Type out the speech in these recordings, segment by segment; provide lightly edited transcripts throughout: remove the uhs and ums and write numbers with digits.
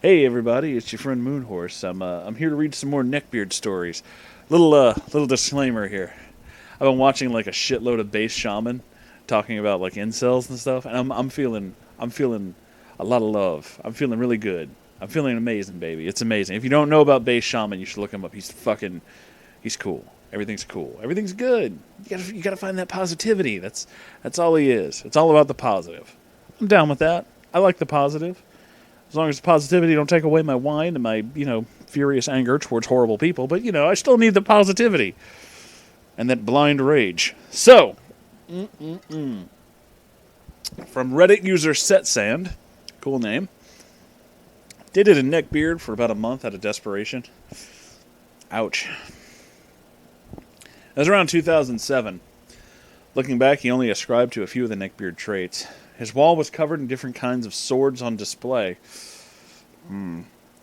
Hey everybody, it's your friend Moonhorse. I'm here to read some more Neckbeard stories. Little disclaimer here. I've been watching like a shitload of base shaman talking about like incels and stuff, and I'm feeling a lot of love. I'm feeling really good. I'm feeling amazing, baby. It's amazing. If you don't know about base shaman, you should look him up. He's cool. Everything's cool. Everything's good. You gotta find that positivity. That's all he is. It's all about the positive. I'm down with that. I like the positive. As long as the positivity don't take away my whine and my, furious anger towards horrible people. But, I still need the positivity and that blind rage. So, from Reddit user SetSand, cool name, dated a neckbeard for about a month out of desperation. Ouch. That was around 2007. Looking back, he only ascribed to a few of the neckbeard traits. His wall was covered in different kinds of swords on display.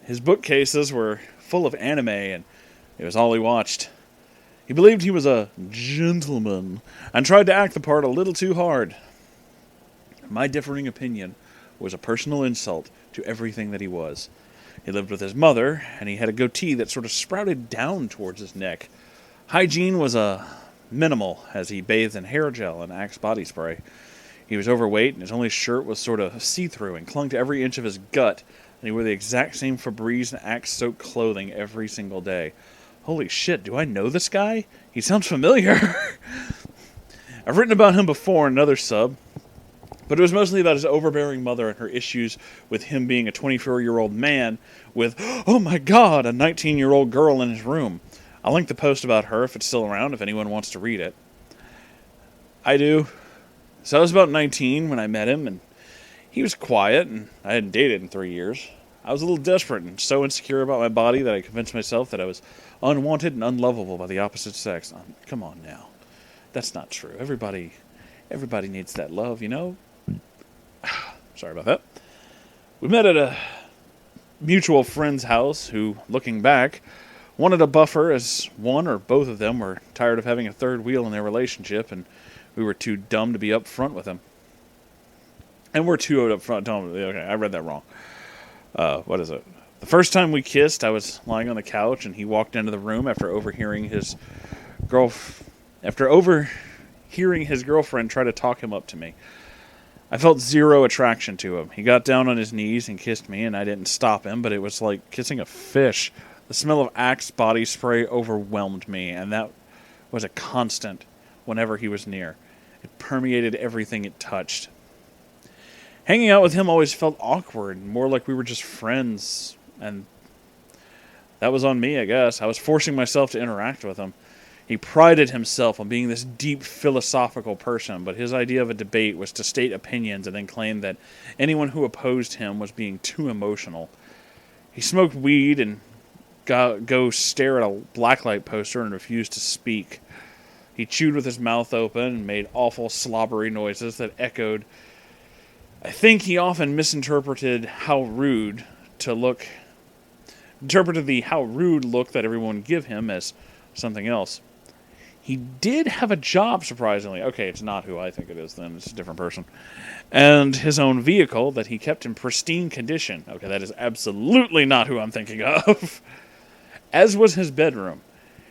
His bookcases were full of anime, and it was all he watched. He believed he was a gentleman and tried to act the part a little too hard. My differing opinion was a personal insult to everything that he was. He lived with his mother, and he had a goatee that sort of sprouted down towards his neck. Hygiene was minimal, as he bathed in hair gel and Axe body spray. He was overweight, and his only shirt was sort of see-through and clung to every inch of his gut, and he wore the exact same Febreze and Axe-soaked clothing every single day. Holy shit, do I know this guy? He sounds familiar. I've written about him before in another sub, but it was mostly about his overbearing mother and her issues with him being a 24-year-old man with, oh my god, a 19-year-old girl in his room. I'll link the post about her if it's still around, if anyone wants to read it. I do. So I was about 19 when I met him, and he was quiet, and I hadn't dated in 3 years. I was a little desperate and so insecure about my body that I convinced myself that I was unwanted and unlovable by the opposite sex. Come on now. That's not true. Everybody needs that love, you know? Sorry about that. We met at a mutual friend's house who, looking back, wanted a buffer as one or both of them were tired of having a third wheel in their relationship, and we were too dumb to be up front with him. And we're too up front. Okay, I read that wrong. What is it? The first time we kissed, I was lying on the couch, and he walked into the room after overhearing his girlfriend try to talk him up to me. I felt zero attraction to him. He got down on his knees and kissed me, and I didn't stop him, but it was like kissing a fish. The smell of Axe body spray overwhelmed me, and that was a constant whenever he was near. It permeated everything it touched. Hanging out with him always felt awkward, more like we were just friends, and that was on me, I guess. I was forcing myself to interact with him. He prided himself on being this deep philosophical person, but his idea of a debate was to state opinions and then claim that anyone who opposed him was being too emotional. He smoked weed and go stare at a blacklight poster and refused to speak. He chewed with his mouth open and made awful slobbery noises that echoed. I think he often interpreted the how rude look that everyone give him as something else. He did have a job, surprisingly. Okay, it's not who I think it is then. It's a different person. And his own vehicle that he kept in pristine condition. Okay, that is absolutely not who I'm thinking of. As was his bedroom.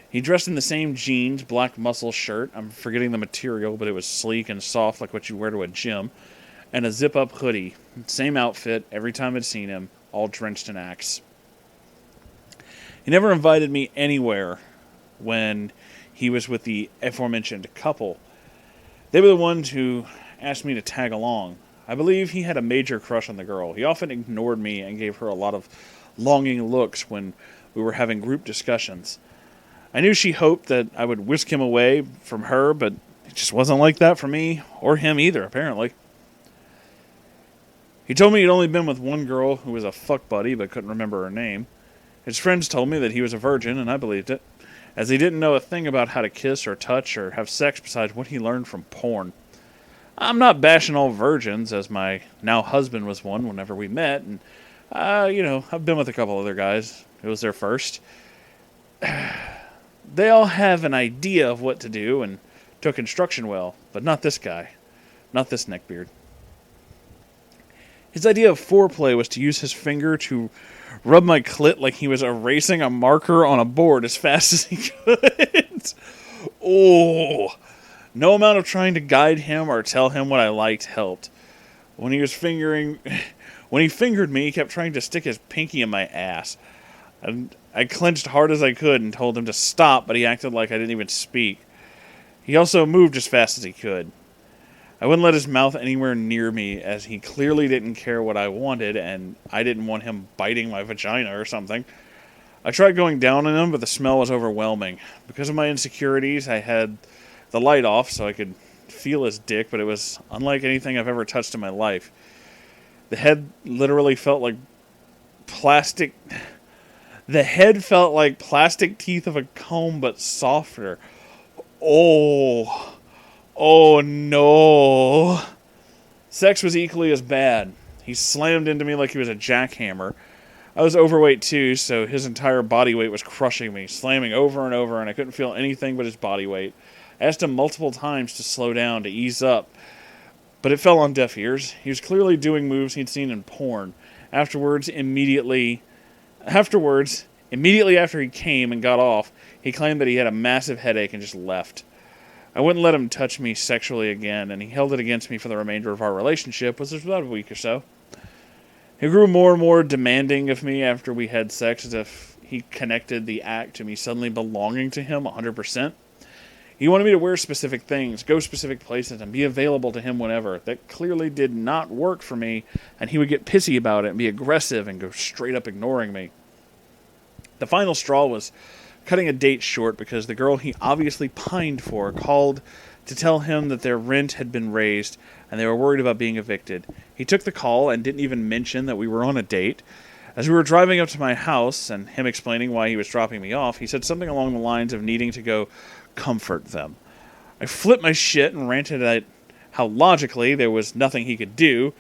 He dressed in the same jeans, black muscle shirt. I'm forgetting the material, but it was sleek and soft like what you wear to a gym. And a zip-up hoodie. Same outfit every time I'd seen him, all drenched in Axe. He never invited me anywhere when he was with the aforementioned couple. They were the ones who asked me to tag along. I believe he had a major crush on the girl. He often ignored me and gave her a lot of longing looks when we were having group discussions. I knew she hoped that I would whisk him away from her, but it just wasn't like that for me, or him either, apparently. He told me he'd only been with one girl who was a fuck buddy, but couldn't remember her name. His friends told me that he was a virgin, and I believed it, as he didn't know a thing about how to kiss or touch or have sex besides what he learned from porn. I'm not bashing all virgins, as my now husband was one whenever we met, and, I've been with a couple other guys. It was their first. They all have an idea of what to do and took instruction well, but not this guy. Not this neckbeard. His idea of foreplay was to use his finger to rub my clit like he was erasing a marker on a board as fast as he could. Oh, no amount of trying to guide him or tell him what I liked helped. When he fingered me, he kept trying to stick his pinky in my ass. I clenched hard as I could and told him to stop, but he acted like I didn't even speak. He also moved as fast as he could. I wouldn't let his mouth anywhere near me, as he clearly didn't care what I wanted, and I didn't want him biting my vagina or something. I tried going down on him, but the smell was overwhelming. Because of my insecurities, I had the light off so I could feel his dick, but it was unlike anything I've ever touched in my life. The head literally felt like plastic... The head felt like plastic teeth of a comb, but softer. Oh no. Sex was equally as bad. He slammed into me like he was a jackhammer. I was overweight too, so his entire body weight was crushing me, slamming over and over, and I couldn't feel anything but his body weight. I asked him multiple times to slow down, to ease up, but it fell on deaf ears. He was clearly doing moves he'd seen in porn. Immediately after he came and got off, he claimed that he had a massive headache and just left. I wouldn't let him touch me sexually again, and he held it against me for the remainder of our relationship, which was about a week or so. He grew more and more demanding of me after we had sex, as if he connected the act to me suddenly belonging to him 100%. He wanted me to wear specific things, go specific places, and be available to him whenever. That clearly did not work for me, and he would get pissy about it and be aggressive and go straight up ignoring me. The final straw was cutting a date short because the girl he obviously pined for called to tell him that their rent had been raised and they were worried about being evicted. He took the call and didn't even mention that we were on a date. As we were driving up to my house and him explaining why he was dropping me off, he said something along the lines of needing to go comfort them. I flipped my shit and ranted at how logically there was nothing he could do,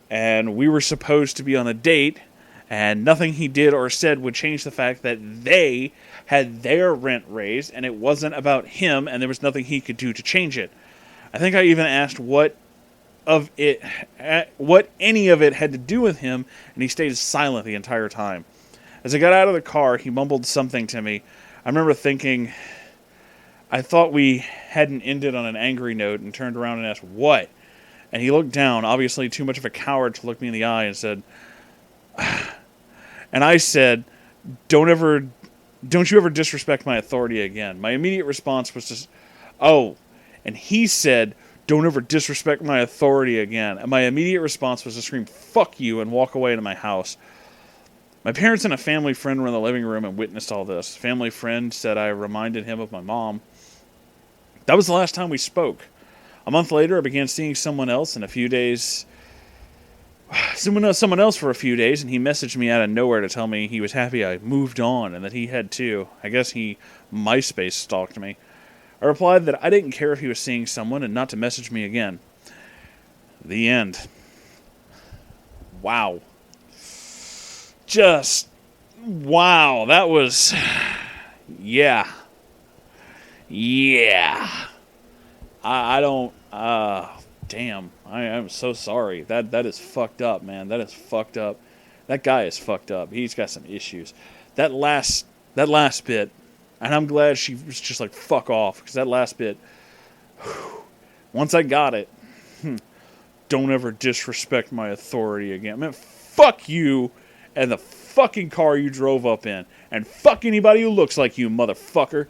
and we were supposed to be on a date, and nothing he did or said would change the fact that they had their rent raised, and it wasn't about him, and there was nothing he could do to change it. I think I even asked what any of it had to do with him, and he stayed silent the entire time. As I got out of the car, he mumbled something to me. I remember thinking, I thought we hadn't ended on an angry note, and turned around and asked, "What?" And he looked down, obviously too much of a coward to look me in the eye, and said, and I said, Don't you ever disrespect my authority again. My immediate response was just, oh. And he said, don't ever disrespect my authority again. And my immediate response was to scream, fuck you, and walk away into my house. My parents and a family friend were in the living room and witnessed all this. Family friend said I reminded him of my mom. That was the last time we spoke. A month later, I began seeing someone else in a few days. Someone else for a few days, and he messaged me out of nowhere to tell me he was happy I moved on and that he had too. I guess he MySpace stalked me. I replied that I didn't care if he was seeing someone and not to message me again. The end. Wow. Just, wow. That was, yeah. I don't, damn. I am so sorry. That is fucked up, man. That is fucked up. That guy is fucked up. He's got some issues. That last bit, and I'm glad she was just like, fuck off, because that last bit, once I got it, don't ever disrespect my authority again. Man, fuck you and the fucking car you drove up in, and fuck anybody who looks like you, motherfucker.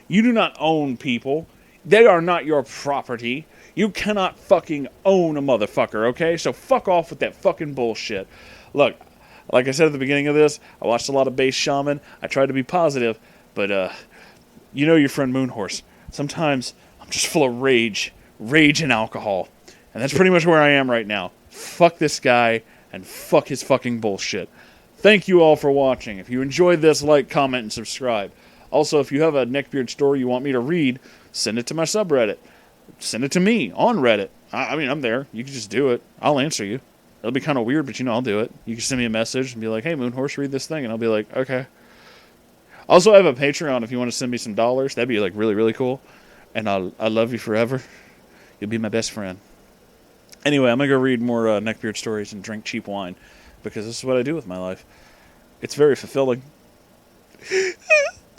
You do not own people. They are not your property. You cannot fucking own a motherfucker, okay? So fuck off with that fucking bullshit. Look, like I said at the beginning of this, I watched a lot of Bass Shaman. I tried to be positive, but, you know your friend Moonhorse. Sometimes I'm just full of rage and alcohol. And that's pretty much where I am right now. Fuck this guy, and fuck his fucking bullshit. Thank you all for watching. If you enjoyed this, like, comment, and subscribe. Also, if you have a Neckbeard story you want me to read, send it to my subreddit. Send it to me on Reddit. I mean, I'm there. You can just do it. I'll answer you. It'll be kind of weird, but I'll do it. You can send me a message and be like, hey, Moonhorse, read this thing. And I'll be like, okay. Also, I have a Patreon if you want to send me some dollars. That'd be like really, really cool. And I love you forever. You'll be my best friend. Anyway, I'm going to go read more Neckbeard stories and drink cheap wine, because this is what I do with my life. It's very fulfilling.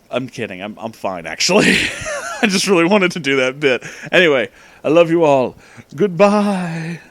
I'm kidding. I'm fine, actually. I just really wanted to do that bit. Anyway, I love you all. Goodbye.